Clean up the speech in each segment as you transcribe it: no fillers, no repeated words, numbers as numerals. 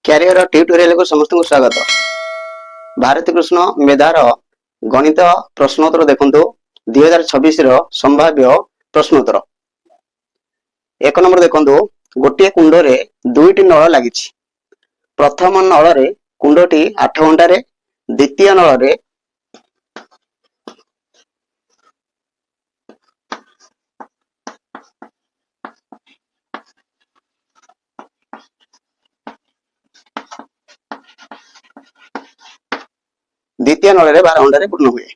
Career ଟ୍ୟୁଟୋରିଆଲକୁ ସମସ୍ତଙ୍କୁ ସ୍ୱାଗତ। ଭାରତୀ କୃଷ୍ଣ ମେଧାର ଗଣିତ ପ୍ରଶ୍ନୋତ୍ତର ଦେଖନ୍ତୁ 2026 ର ସମ୍ଭାବ୍ୟ ପ୍ରଶ୍ନୋତ୍ତର। 1 ନମ୍ବର ଦେଖନ୍ତୁ, ଗୋଟିଏ କୁଣ୍ଡରେ ଦୁଇଟି ନଳ ଲାଗିଛି। ପ୍ରଥମ ନଳରେ କୁଣ୍ଡଟି 8 ଘଣ୍ଟାରେ, ଦ୍ୱିତୀୟ ନଳରେ ଦ୍ୱିତୀୟ ନଳରେ 12 ଘଣ୍ଟାରେ ପୂର୍ଣ୍ଣ ହୁଏ।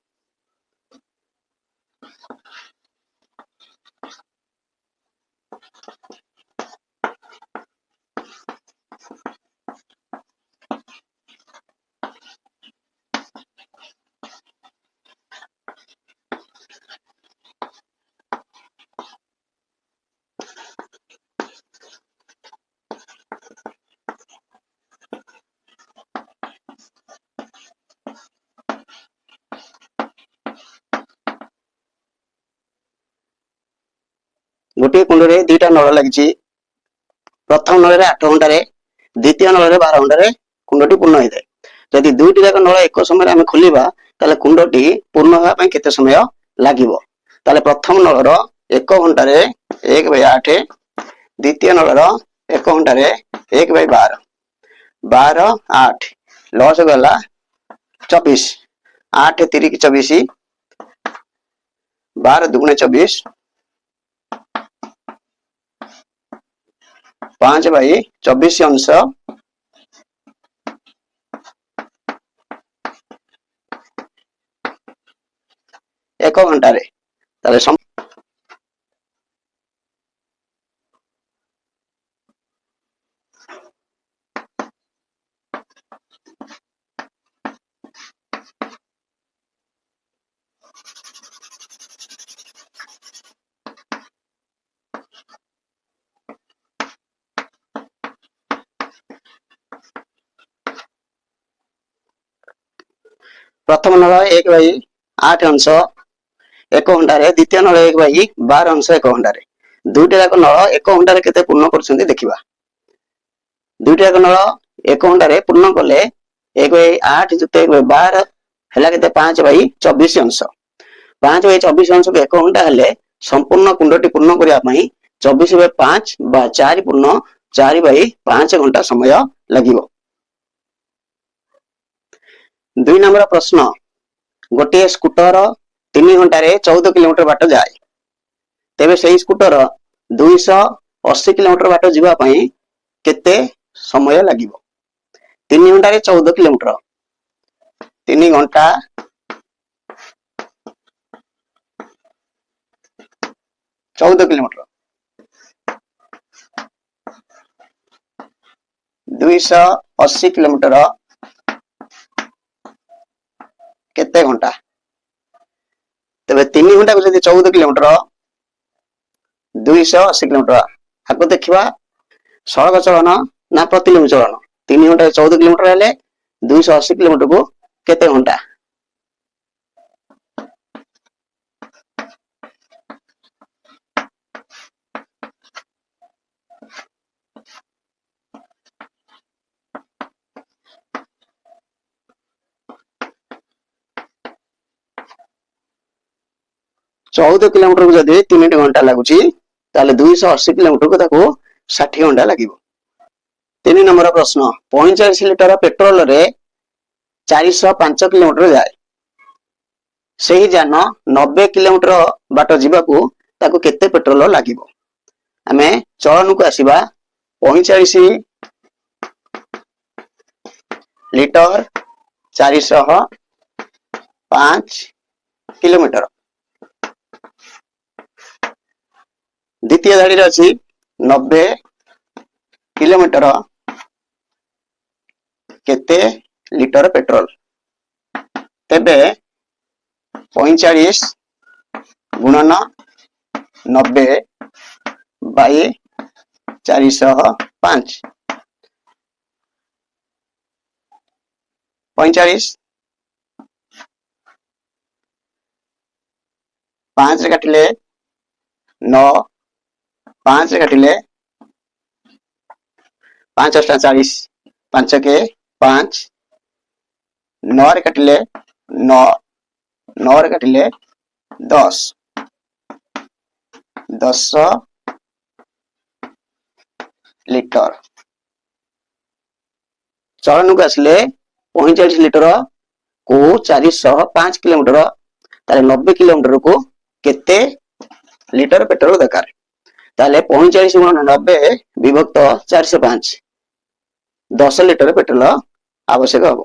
ଗୋଟିଏ କୁଣ୍ଡରେ ଦୁଇଟା ନଳ ଲାଗିଛି। ପ୍ରଥମ ନଳରେ 8 ଘଣ୍ଟାରେ, ଦ୍ୱିତୀୟ ନଳରେ 12 ଘଣ୍ଟାରେ କୁଣ୍ଡଟି ପୂର୍ଣ୍ଣ ହୋଇଥାଏ। ଯଦି ଦୁଇଟି ଯାକ ନଳ ଏକ ସମୟରେ ଆମେ ଖୋଲିବା ତାହେଲେ କୁଣ୍ଡଟି ପୂର୍ଣ୍ଣ ହେବା ପାଇଁ କେତେ ସମୟ ଲାଗିବ? ତାହେଲେ ପ୍ରଥମ ନଳର 1 ଘଣ୍ଟାରେ 1/8, ଦ୍ୱିତୀୟ ନଳର 1 ଘଣ୍ଟାରେ 1/12, 12 8 ଲସ୍ ଗଲା 24, 8 3 24, 12 2 24, 5/24 अंश 1 घंटारे। प्रथम नल 1/8 अंश 1 घंटारे, द्वितीय नल 1/12 अंश 1 घंटारे। दुईटा जाक नल 1 घंटारे केते पूर्ण करछन्ती देखिबा। दुईटा जाक नल 1 घंटारे पूर्ण कले 1/8 जुते 1/12 हैला केते 5/24 अंश। 5/24 अंश को 1 घंटा हेले संपूर्ण कुंडटी पूर्ण करिया पई 24/5 बा 4 पूर्ण 4/5 घंटा समय लागिबो। 2 नंबर प्रश्न, गोटे स्कूटर 3 घंटारे 14 किलोमीटर बाट जाए। तेबे सही स्कूटर 280 किलोमीटर बाट जीवा पई केते समय लागिबो? 3 घंटारे 14 किलोमीटर, 3 घंटा 14 किलोमीटर, 280 किलोमीटर केते घंटा? तबे 3 घंटा को जदि 14 किलोमीटर, 280 किलोमीटर, आको देखिबा सड़क चलन ना प्रतिलोम चलन। 3 घंटा 14 किलोमीटर हेले 280 किलोमीटर को केते घंटा? चौदह किलोमीटर को जदि 3 घंटा लगुची ताले 280 किलोमीटर को ताको 60 घंटा लागिबो। 3 नंबर प्रश्न, 45 लिटर पेट्रोल रे 405 किलोमीटर जाए। सही जान 90 किलोमीटर बाट जीवाकू ताको केते पेट्रोल लागिबो? आमे चलन को आसीबा। 45 लिटर 405 किलोमीटर। द्वितीय धाड़ी रे अछि 90 किलोमीटर केते लिटर पेट्रोल। तेबे 45 गुणन 90 बाई 405, 45 5 रे काटिले 9, 5 रे काटिले 5 8 40, ପାଞ୍ଚ କେ 5, 9 ରେ କାଟିଲେ 9, 9 ରେ କାଟିଲେ 10, 10 লিটর। ଚଳନକୁ ଆସିଲେ 45 লিଟର କୁ 405 କିଲୋମିଟର, ତାହେଲେ 90 କିଲୋମିଟର କୁ କେତେ লিଟର ପେଟ୍ରୋଲ ଦରକାର? ତାହେଲେ 45 ଗୁଣନ 90 ବିଭକ୍ତ 405, 10 লিଟର ପେଟ୍ରୋଲ ଆବଶ୍ୟକ ହବ।